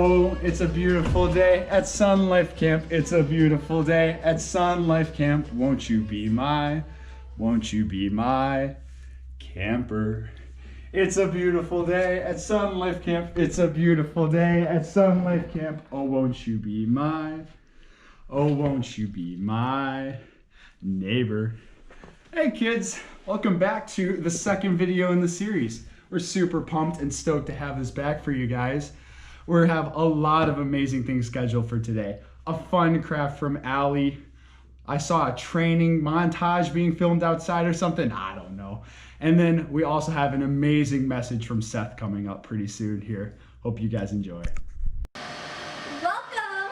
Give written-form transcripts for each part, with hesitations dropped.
Oh, it's a beautiful day at Sun Life Camp. It's a beautiful day at Sun Life Camp. Won't you be my camper? It's a beautiful day at Sun Life Camp. It's a beautiful day at Sun Life Camp. Oh, won't you be my neighbor? Hey kids, welcome back to the second video in the series. We're super pumped and stoked to have this back for you guys. We have a lot of amazing things scheduled for today. A fun craft from Allie. I saw a training montage being filmed outside or something. I don't know. And then we also have an amazing message from Seth coming up pretty soon here. Hope you guys enjoy. Welcome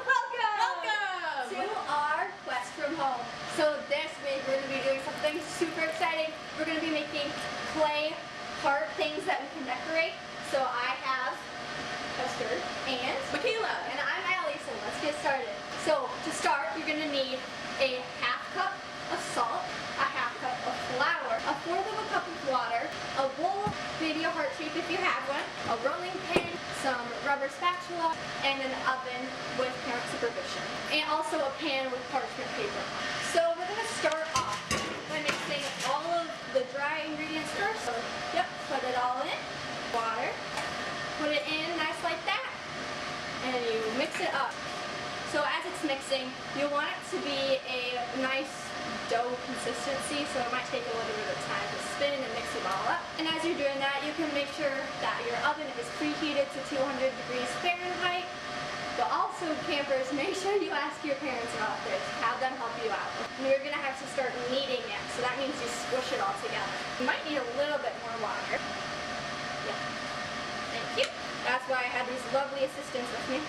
to our quest from home. So this week we're going to be doing something super exciting. We're going to be making clay heart things that we can decorate. So I have Esther and Michaela. And I'm Allie, so let's get started. So to start, you're going to need a half cup of salt, a half cup of flour, a fourth of a cup of water, a bowl, maybe a heart shape if you have one, a rolling pin, some rubber spatula, and an oven with parent supervision. And also a pan with parchment paper. So we're going to start off by mixing all of the dry ingredients first. So, put it all in. Water. Put it in nice like that. And you mix it up. So as it's mixing, you want it to be a nice dough consistency, so it might take a little bit of time to spin and mix it all up. And as you're doing that, you can make sure that your oven is preheated to 200 degrees Fahrenheit. But also, campers, make sure you ask your parents about this. Have them help you out. And you're going to have to start kneading it, so that means you squish it all together. You might need a little bit more water. Yeah. Thank you. That's why I had these lovely assistants with me.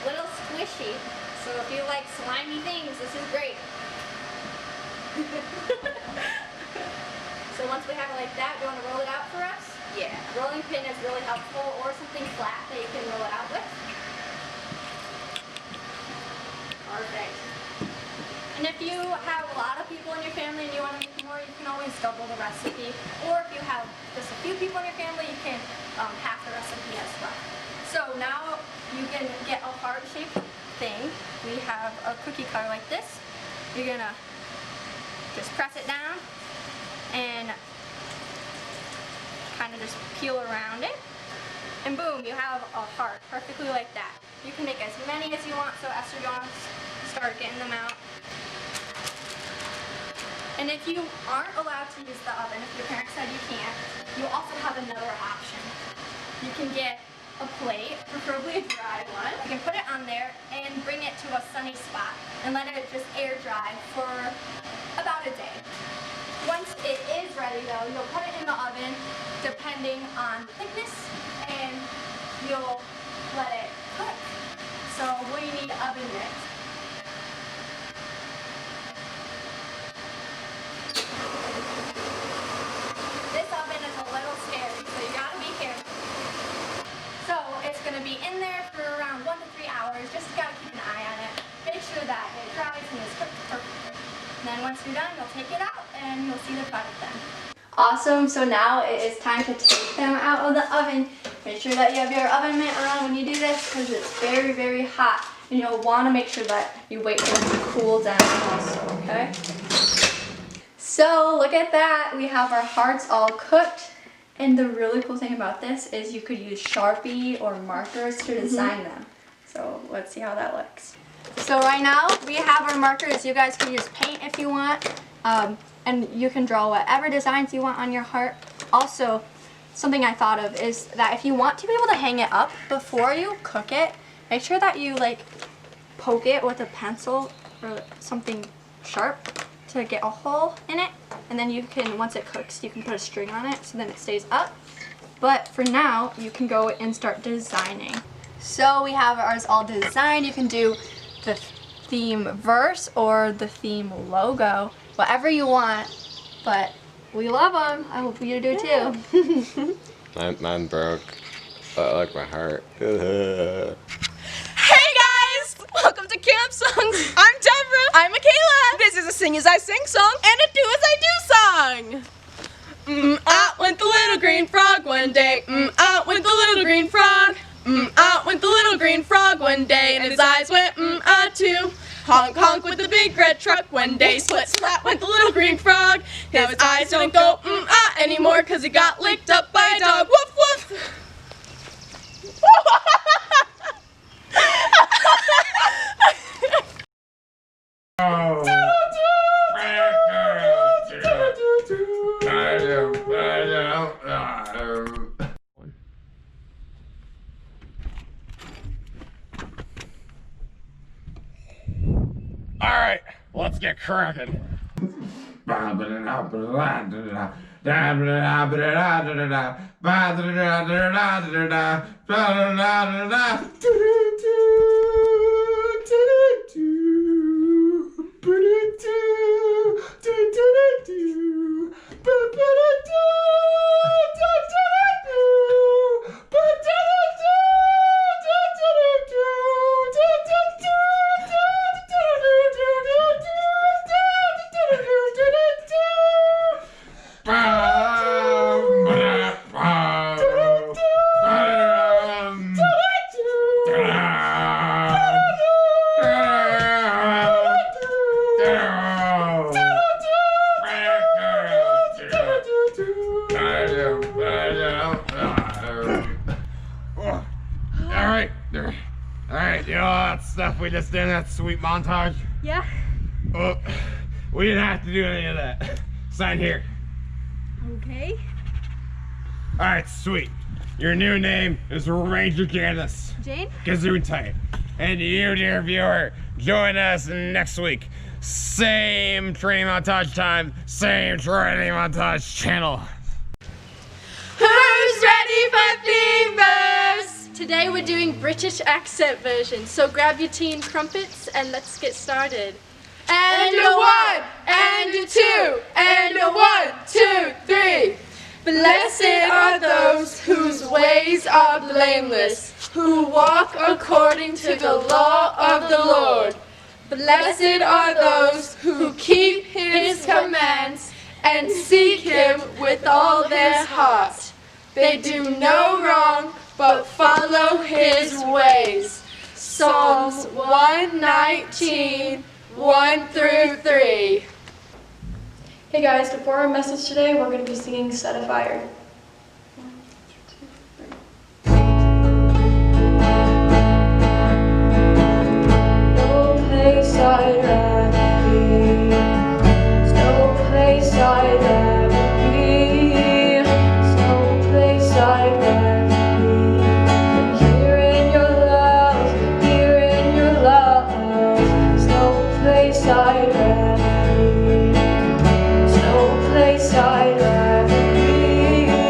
Little squishy, so if you like slimy things, this is great. So once we have it like that, do you want to roll it out for us? Yeah. Rolling pin is really helpful, or something flat that you can roll it out with. Perfect. And if you have a lot of people in your family and you want to make more, you can always double the recipe. Or if you have just a few people in your family, you can half the recipe as well. So now you can get a heart-shaped thing. We have a cookie cutter like this. You're gonna just press it down and kind of just peel around it. And boom, you have a heart perfectly like that. You can make as many as you want, so Esther, you want to start getting them out. And if you aren't allowed to use the oven, if your parents said you can't, you also have another option. You can get a plate, preferably a dry one. You can put it on there and bring it to a sunny spot and let it just air dry for about a day. Once it is ready though, you'll put it in the oven depending on the thickness and you'll let it cook. So we need oven mitts. This oven is a little scary, so you gotta be careful. So it's going to be in there for around 1 to 3 hours. Just gotta keep an eye on it. Make sure that it dries and is cooked perfectly. And then once you're done, you'll take it out and you'll see the product then. Awesome. So now it is time to take them out of the oven. Make sure that you have your oven mitt around when you do this because it's very, very hot. And you'll want to make sure that you wait for them to cool down also, okay? So look at that. We have our hearts all cooked. And the really cool thing about this is you could use Sharpie or markers to design them. So let's see how that looks. So right now we have our markers. You guys can use paint if you want. And you can draw whatever designs you want on your heart. Also, something I thought of is that if you want to be able to hang it up before you cook it, make sure that you poke it with a pencil or something sharp to get a hole in it, and then you can, once it cooks, you can put a string on it so then it stays up. But for now, you can go and start designing. So we have ours all designed. You can do the theme verse or the theme logo, whatever you want, but we love them. I hope you do too. Mine broke, but I like my heart. Welcome to Camp Songs. I'm Deborah. I'm Michaela. This is a Sing As I Sing song and a Do As I Do song. Out went the little green frog one day. Out went the little green frog. Out went big red truck. One day split splat went the little green frog. His eyes don't go anymore, 'cause he got licked up by a dog. Woof woof! Alright, let's get cracking. Alright, you know all that stuff we just did in that sweet montage? Yeah? Oh, we didn't have to do any of that. Sign here. Okay. Alright, sweet. Your new name is Ranger Candace. Jane? Gesundheit. And you, dear viewer, join us next week. Same training montage time, same training montage channel. Who's ready for theme verse? Today we're doing British accent version, so grab your tea and crumpets and let's get started. And a 1, and a 2, and a 1, 2, 3. Blessed are those whose ways are blameless, who walk according to the law of the Lord. Blessed are those who keep his commands and seek him with all their heart. They do no wrong, but follow his ways. Psalms 119, 1 through 3. Hey guys, before our message today, we're going to be singing Set a Fire. No place I'd rather be. No place I'd rather be. No place I'd rather be. Here in your love, here in your love. No place I'd rather be. No place I'd rather be.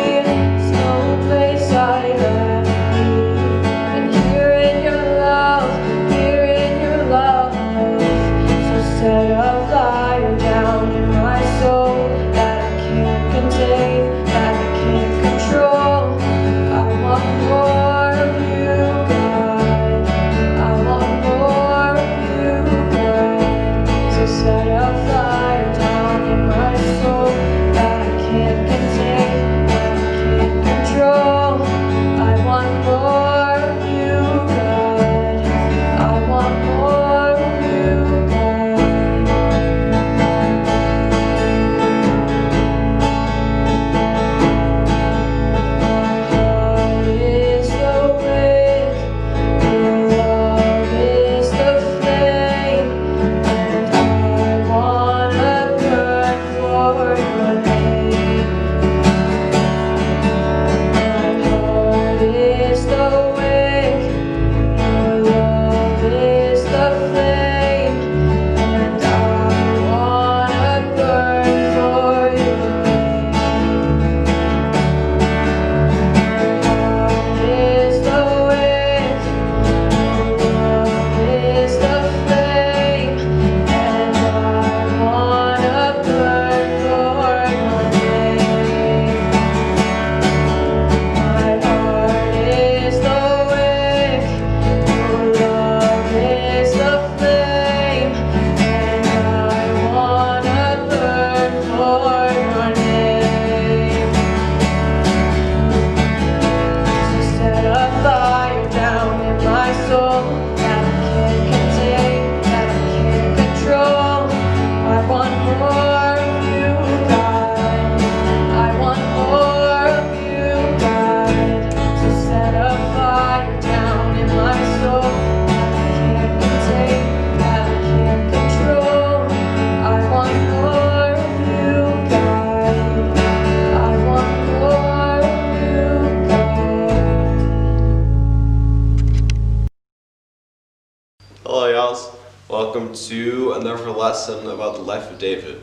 welcome to another lesson about the life of David.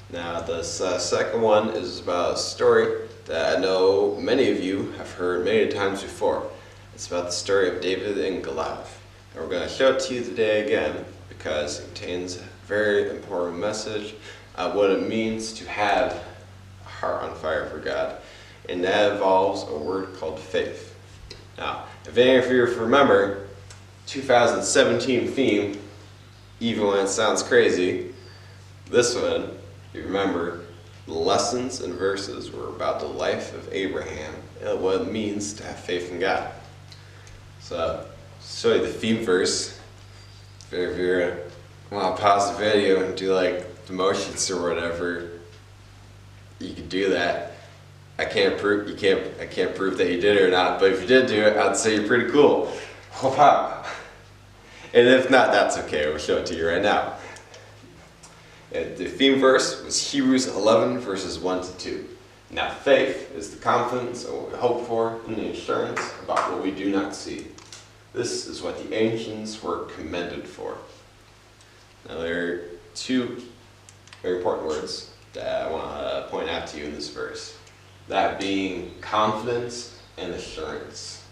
Now this second one is about a story that I know many of you have heard many times before. It's about the story of David and Goliath. And we're going to show it to you today again because it contains a very important message of what it means to have a heart on fire for God. And that involves a word called faith. Now, if any of you remember, 2017 theme, even when it sounds crazy, this one, you remember, the lessons and verses were about the life of Abraham and what it means to have faith in God. So, show you the theme verse. If you want to pause the video and do like the motions or whatever, you can do that. I can't prove that you did it or not, but if you did do it, I'd say you're pretty cool. Wow. And if not, that's okay. We'll show it to you right now. And the theme verse was Hebrews 11 verses 1 to 2. Now faith is the confidence of what we hope for and the assurance about what we do not see. This is what the ancients were commended for. Now there are two very important words that I want to point out to you in this verse. That being confidence and assurance.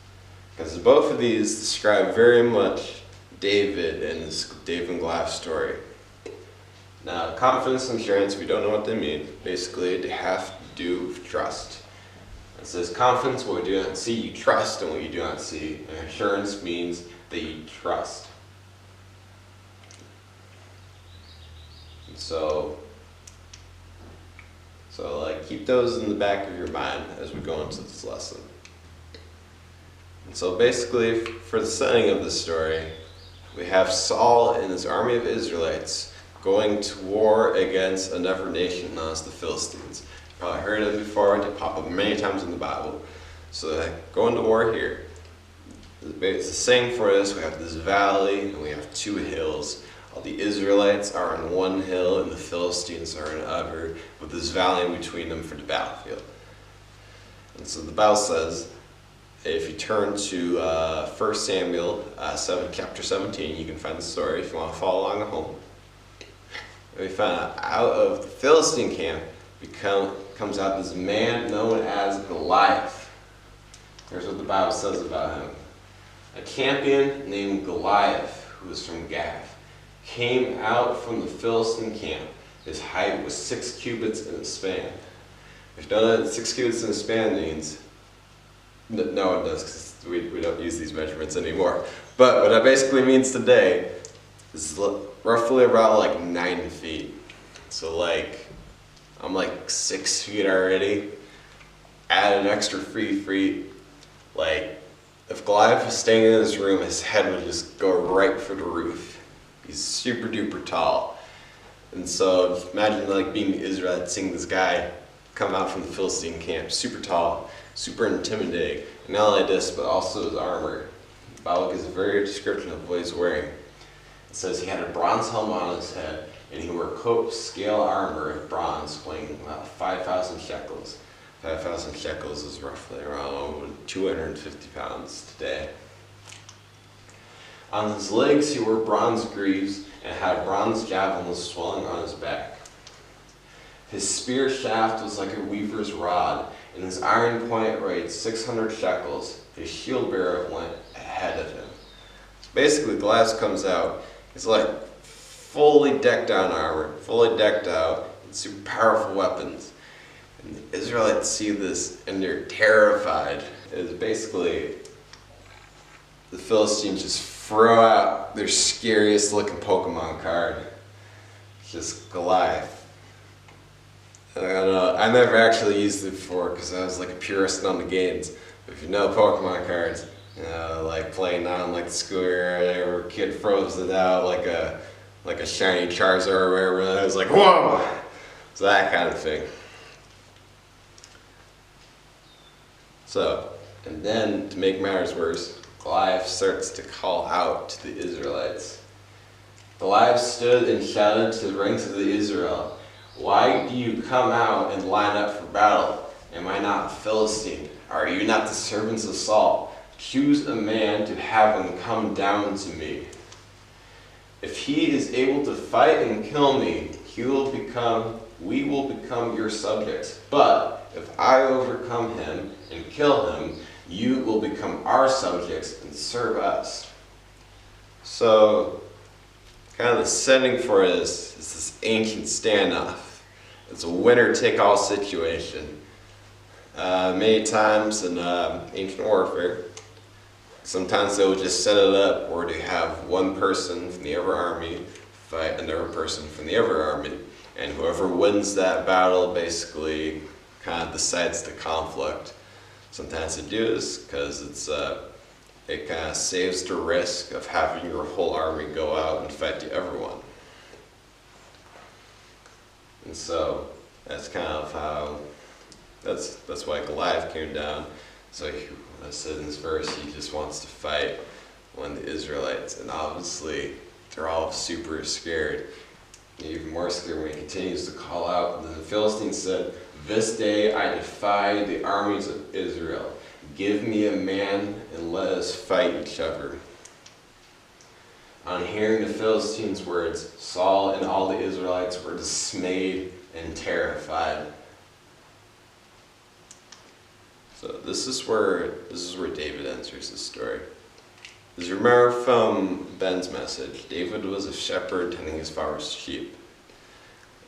Because both of these describe very much David and this David and Goliath story. Now, confidence and assurance, we don't know what they mean. Basically, they have to do with trust. It says confidence, what we do not see, you trust in what you do not see. And assurance means that you trust. And so like keep those in the back of your mind as we go into this lesson. And so basically, for the setting of this story, we have Saul and his army of Israelites going to war against another nation known as the Philistines. You've probably heard of it before, they pop up many times in the Bible. So they're going to war here. It's the same for us. We have this valley and we have two hills. All the Israelites are on one hill and the Philistines are on the other, with this valley in between them for the battlefield. And so the Bible says, if you turn to 1 Samuel chapter 17, you can find the story if you want to follow along at home. And we find out of the Philistine camp comes out this man known as Goliath. Here's what the Bible says about him. A champion named Goliath, who was from Gath, came out from the Philistine camp. His height was 6 cubits in a span. If you don't know what 6 cubits in a span means, no one does, because we don't use these measurements anymore. But what that basically means today is roughly about like 9 feet. So like, I'm like 6 feet already. Add an extra 3 feet. Like, if Goliath was staying in his room, his head would just go right for the roof. He's super duper tall. And so imagine like being the Israelites, seeing this guy come out from the Philistine camp, super tall, super intimidating. And not only this, but also his armor. The Bible gives a very good description of what he's wearing. It says he had a bronze helmet on his head, and he wore coat scale armor of bronze weighing about 5,000 shekels. 5,000 shekels is roughly around 250 pounds today. On his legs he wore bronze greaves and had bronze javelins swelling on his back. His spear shaft was like a weaver's rod, and his iron point weighed 600 shekels. His shield bearer went ahead of him. So basically, Goliath comes out. He's like fully decked out in armor, fully decked out, and super powerful weapons. And the Israelites see this, and they're terrified. It's basically the Philistines just throw out their scariest looking Pokemon card. It's just Goliath. I don't know, I never actually used it before because I was like a purist on the games. But if you know Pokemon cards, you know, like playing on like the school area where a kid froze it out like a shiny Charizard or whatever, and I was like, whoa! So that kind of thing. So, and then to make matters worse, Goliath starts to call out to the Israelites. Goliath stood and shouted to the ranks of the Israel, "Why do you come out and line up for battle? Am I not a Philistine? Are you not the servants of Saul? Choose a man to have him come down to me." If he is able to fight and kill me, we will become your subjects. But if I overcome him and kill him, you will become our subjects and serve us. So, kind of the setting for this is this ancient standoff. It's a winner-take-all situation. Many times in ancient warfare, sometimes they will just set it up where they have one person from the other army fight another person from the other army, and whoever wins that battle basically kind of decides the conflict. Sometimes they do this because it kind of saves the risk of having your whole army go out and fight the other one. And so that's kind of how, that's why Goliath came down. So I said in this verse, he just wants to fight when the Israelites, and obviously they're all super scared. Even more scared when he continues to call out. And then the Philistines said, "This day I defy the armies of Israel. Give me a man and let us fight each other." On hearing the Philistines' words, Saul and all the Israelites were dismayed and terrified. So this is where David enters the story. As you remember from Ben's message, David was a shepherd tending his father's sheep.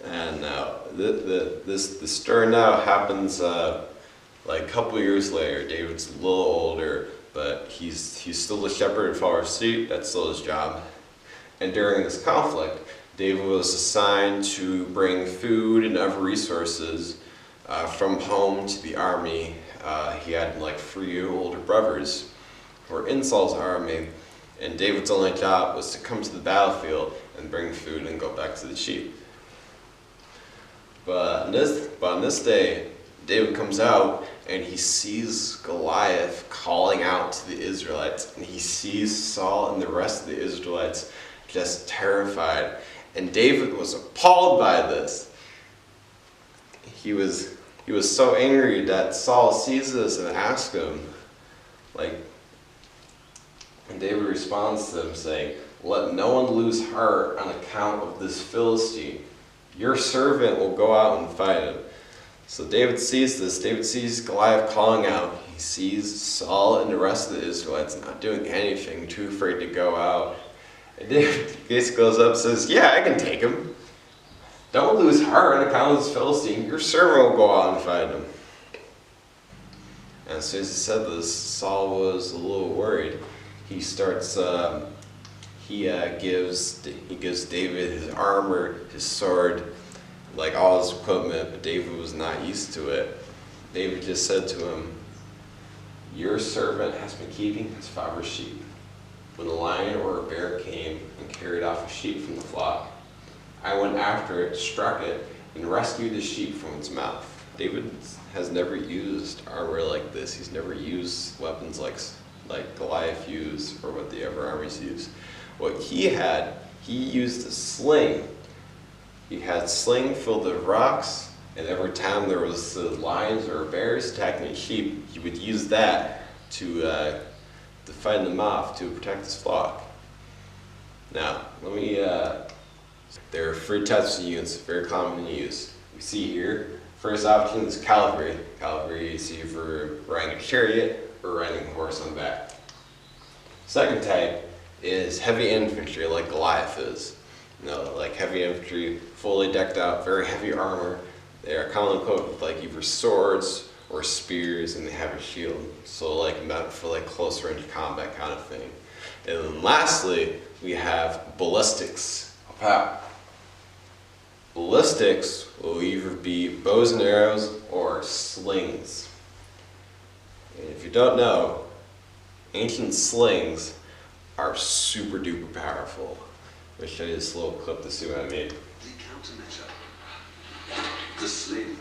And now the story now happens like a couple years later. David's a little older, but he's still a shepherd and father's sheep. That's still his job. And during this conflict, David was assigned to bring food and other resources from home to the army. He had like 3 older brothers who were in Saul's army, and David's only job was to come to the battlefield and bring food and go back to the sheep. But on this day, David comes out and he sees Goliath calling out to the Israelites, and he sees Saul and the rest of the Israelites just terrified. And David was appalled by this. He was so angry that Saul sees this and asks him, and David responds to him saying, "Let no one lose heart on account of this Philistine. Your servant will go out and fight him." So David sees this. David sees Goliath calling out. He sees Saul and the rest of the Israelites not doing anything, too afraid to go out. And David basically goes up and says, "Yeah, I can take him. Don't lose heart on account of this Philistine. Your servant will go out and fight him." And as soon as he said this, Saul was a little worried. He starts, he gives David his armor, his sword, like all his equipment, but David was not used to it. David just said to him, "Your servant has been keeping his father's sheep. When a lion or a bear came and carried off a sheep from the flock, I went after it, struck it, and rescued the sheep from its mouth." David has never used armor like this. He's never used weapons like Goliath used or what the other armies used. What he used a sling. He had a sling filled with rocks, and every time there was lions or bears attacking his sheep, he would use that to fight them off, to protect his flock. Now, there are 3 types of units, very common in use. We see here, first option is cavalry. Cavalry is either riding a chariot or riding a horse on back. Second type is heavy infantry, like Goliath is. Like heavy infantry, fully decked out, very heavy armor. They are commonly equipped with either swords or spears, and they have a shield. So meant for close range combat kind of thing. And then lastly, we have ballistics. Ballistics will either be bows and arrows or slings. And if you don't know, ancient slings are super duper powerful. Let me show you this little clip to see what I mean. The countermeasure. The sling.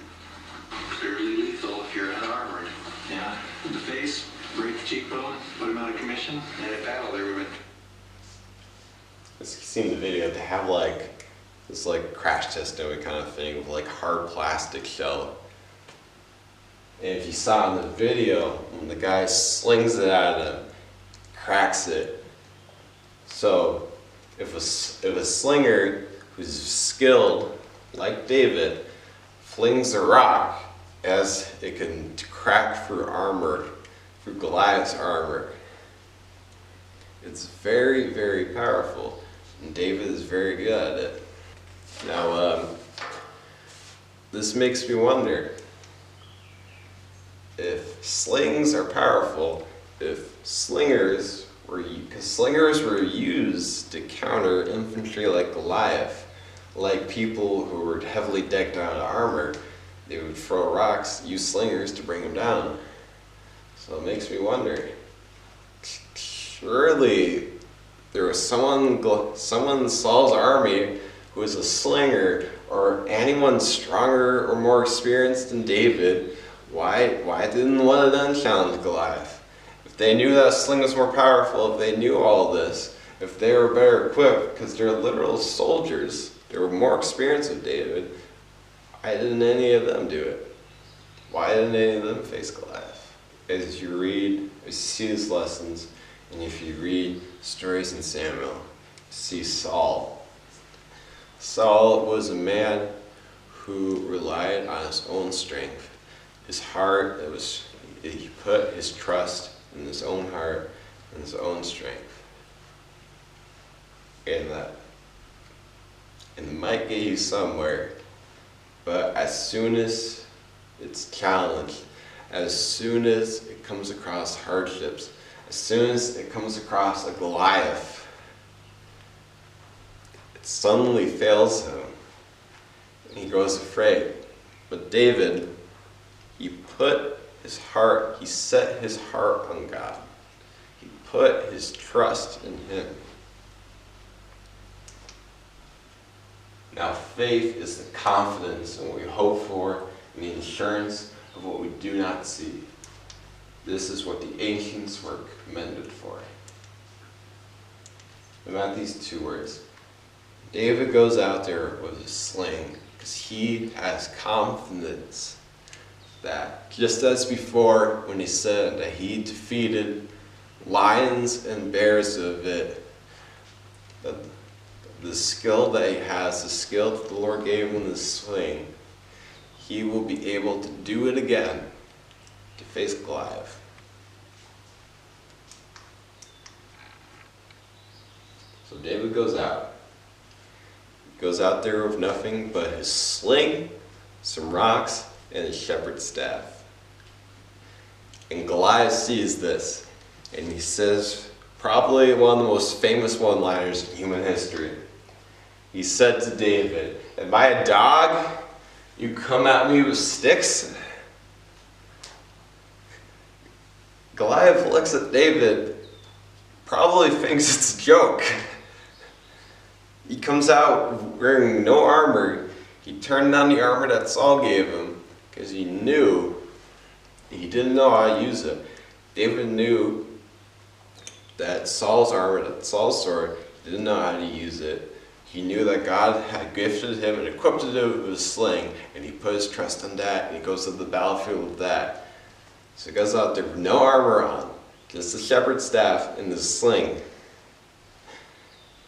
Clearly lethal if you're unarmored. Yeah. In the face, break the cheekbone, put him out of commission, and in battle they were. As you've seen the video, they have this crash test dummy kind of thing with hard plastic shell. And if you saw in the video, when the guy slings it at him, cracks it. So if a slinger who's skilled, like David, flings a rock as it can crack through armor, through Goliath's armor. It's very, very powerful, and David is very good at it. Now, this makes me wonder, if slings are powerful, if slingers were, because slingers were used to counter infantry like Goliath, like people who were heavily decked out in armor, they would throw rocks, use slingers to bring them down. So it makes me wonder, surely there was someone in Saul's army who was a slinger, or anyone stronger or more experienced than David. Why didn't one of them challenge Goliath? If they knew that a sling was more powerful, if they knew all this, if they were better equipped, because they're literal soldiers, they were more experienced than David, why didn't any of them do it? Why didn't any of them face Goliath? As you read, as you see these lessons, and if you read stories in Samuel, you see Saul. Saul was a man who relied on his own strength. His heart, he put his trust in his own heart and his own strength. And it might get you somewhere, but as soon as it's challenged, as soon as it comes across hardships, as soon as it comes across a Goliath, it suddenly fails him, and he grows afraid. But David, he set his heart on God. He put his trust in him. Now, faith is the confidence in what we hope for and the assurance of what we do not see. This is what the ancients were commended for. About these two words. David goes out there with a sling because he has confidence that, just as before when he said that he defeated lions and bears of it, that the skill that he has, the skill that the Lord gave him in the sling, he will be able to do it again to face Goliath. So David goes out. He goes out there with nothing but his sling, some rocks, and his shepherd's staff. And Goliath sees this, and he says probably one of the most famous one-liners in human history. He said to David, "Am I a dog? You come at me with sticks?" Goliath looks at David, probably thinks it's a joke. He comes out wearing no armor. He turned on the armor that Saul gave him because he knew he didn't know how to use it. David knew that Saul's armor, that Saul's sword, he didn't know how to use it. He knew that God had gifted him and equipped him with a sling, and he put his trust in that, and he goes to the battlefield with that. So he goes out there with no armor on, just the shepherd's staff and the sling.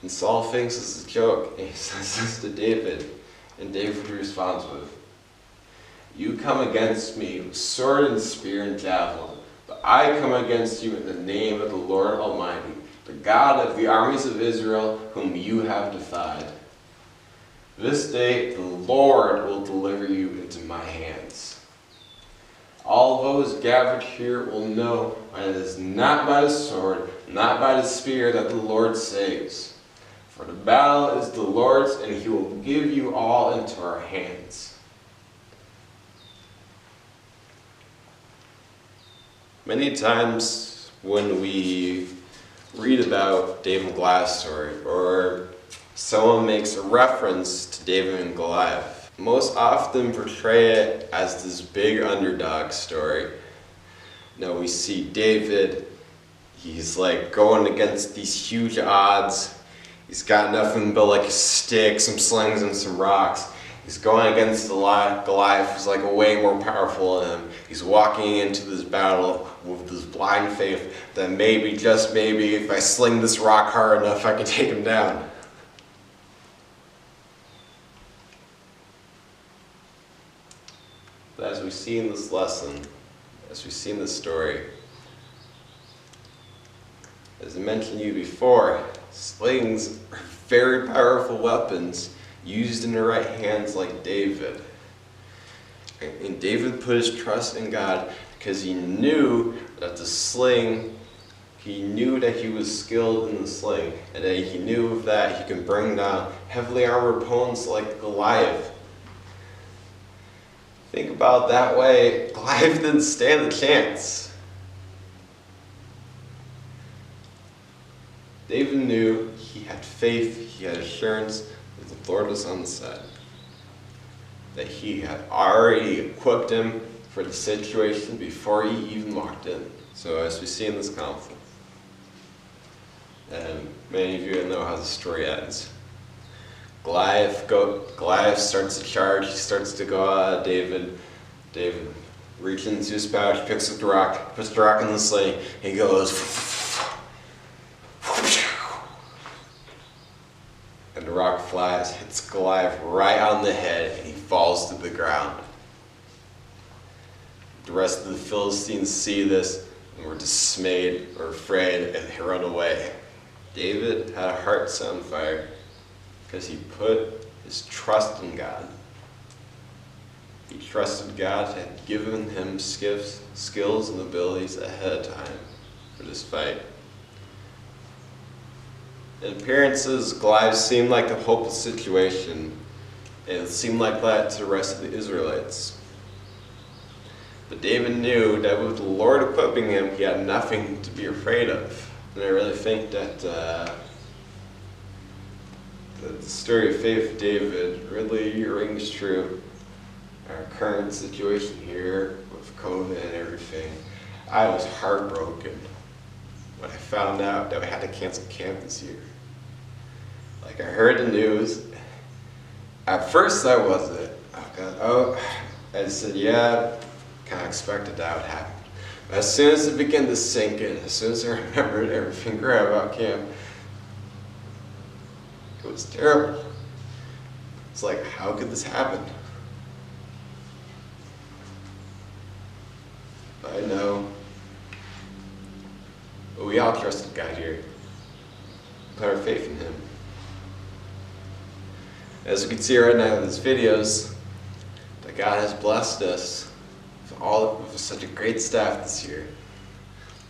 And Saul thinks it's a joke, and he says this to David, and David responds with, "You come against me with sword and spear and javelin, but I come against you in the name of the Lord Almighty, the God of the armies of Israel, whom you have defied. This day the Lord will deliver you into my hands. All those gathered here will know that it is not by the sword, not by the spear that the Lord saves. For the battle is the Lord's, and he will give you all into our hands." Many times when we read about David and Goliath's story, or someone makes a reference to David and Goliath, most often portray it as this big underdog story. Now we see David, he's like going against these huge odds. He's got nothing but like a stick, some slings, and some rocks. He's going against Goliath, who's like way more powerful than him. He's walking into this battle with this blind faith that maybe, just maybe, if I sling this rock hard enough, I can take him down. see in this lesson, as we see in this story, as I mentioned to you before, slings are very powerful weapons used in the right hands like David. And David put his trust in God because he knew that the sling, he knew that he was skilled in the sling, and that he knew that he could bring down heavily armored opponents like Goliath. Think about it that way, Goliath didn't stand a chance. David knew he had faith, he had assurance that the Lord was on his side. That he had already equipped him for the situation before he even walked in. So as we see in this conflict, and many of you know how the story ends. Goliath starts to charge, he starts to go at David. David reaches into his pouch, picks up the rock, puts the rock in the sling, he goes, and the rock flies, hits Goliath right on the head, and he falls to the ground. The rest of the Philistines see this, and were dismayed or afraid, and they run away. David had a heart set on fire because he put his trust in God. He trusted God had given him skills and abilities ahead of time for this fight. In appearances, Goliath seemed like a hopeless situation, and it seemed like that to the rest of the Israelites. But David knew that with the Lord equipping him, he had nothing to be afraid of. And I really think that the story of faith of David really rings true. Our current situation here with COVID and everything, I was heartbroken when I found out that we had to cancel camp this year. Like, I heard the news. At first I wasn't. I said, yeah, kind of expected that would happen. But as soon as it began to sink in, as soon as I remembered everything great about camp, it was terrible. It's like, how could this happen? I know. But we all trusted God here. Put our faith in Him. As we can see right now in these videos, that God has blessed us with such a great staff this year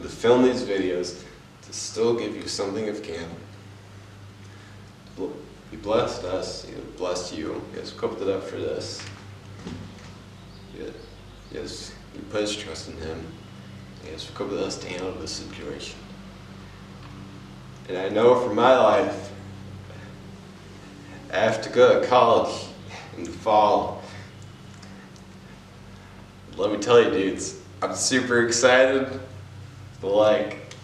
to film these videos, to still give you something of camp. He blessed us, He blessed you, He has equipped it up for this. Yes, He put His trust in Him. He has equipped us to handle this situation. And I know for my life, I have to go to college in the fall. Let me tell you, dudes, I'm super excited, but like,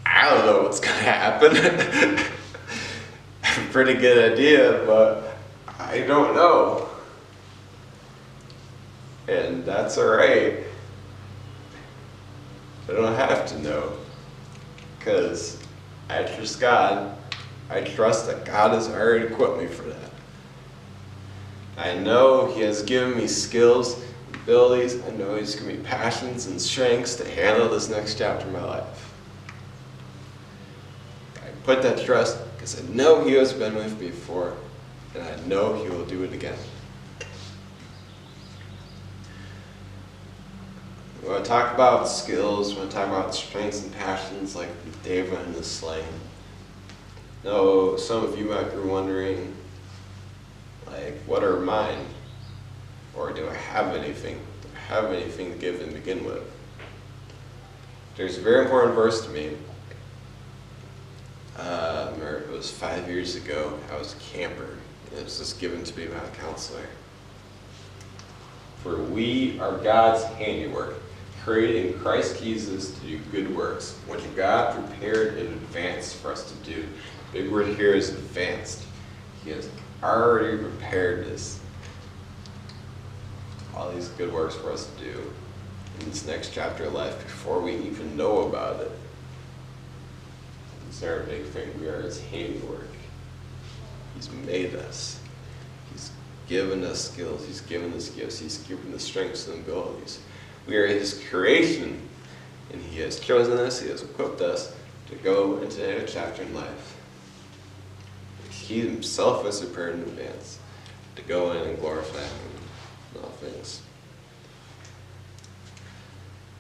I don't know what's gonna happen. I have a pretty good idea, but I don't know. And that's alright. I don't have to know, because I trust God. I trust that God has already equipped me for that. I know He has given me skills, abilities. I know He's given me passions and strengths to handle this next chapter of my life. I put that trust because I know He has been with me before, and I know He will do it again. We want to talk about skills, we want to talk about strengths and passions like David and the sling. Now, some of you might be wondering, like, what are mine? Or do I have anything? Do I have anything to give and begin with? There's a very important verse to me. It was 5 years ago. I was a camper, and it was just given to me by a counselor. For we are God's handiwork, created in Christ Jesus to do good works, which God prepared in advance for us to do. The big word here is advanced. He has already prepared this. All these good works for us to do in this next chapter of life before we even know about it. It's our big thing. We are His handiwork. He's made us. He's given us skills, He's given us gifts, He's given us strengths and abilities. We are His creation, and He has chosen us, He has equipped us to go into a chapter in life. He Himself has prepared in advance to go in and glorify Him in all things.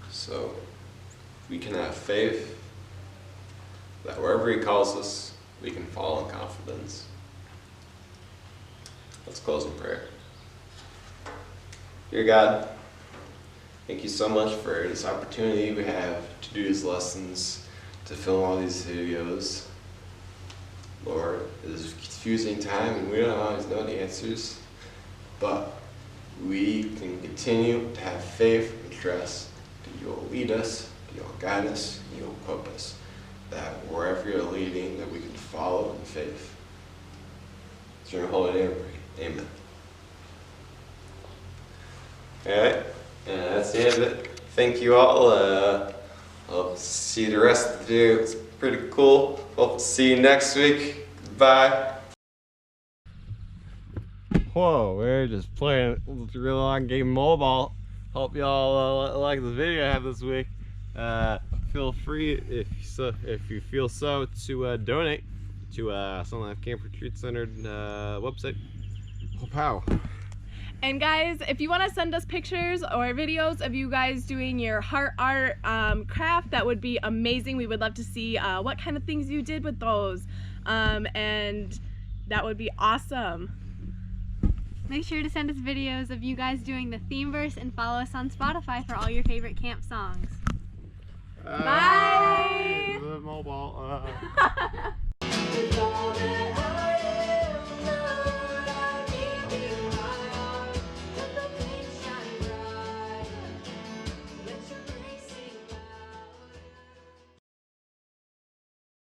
So we can have faith that wherever He calls us, we can follow in confidence. Let's close in prayer. Dear God, thank you so much for this opportunity we have to do these lessons, to film all these videos. Lord, it is a confusing time and we don't always know the answers, but we can continue to have faith and trust that you will lead us, you will guide us, and you will equip us, that wherever you're leading, that we can follow in faith. It's in your holy name we pray. Amen. Alright, and that's the end of it. Thank you all. I'll see the rest of the video. It's pretty cool. Hope to see you next week. Bye. Whoa, we're just playing a really long game mobile. Hope y'all like the video I have this week. Feel free, if you feel so, to donate to Sun Life Camp Retreat Center website. Wow. And guys, if you want to send us pictures or videos of you guys doing your heart art craft, that would be amazing. We would love to see what kind of things you did with those. And that would be awesome. Make sure to send us videos of you guys doing the theme verse and follow us on Spotify for all your favorite camp songs. Bye!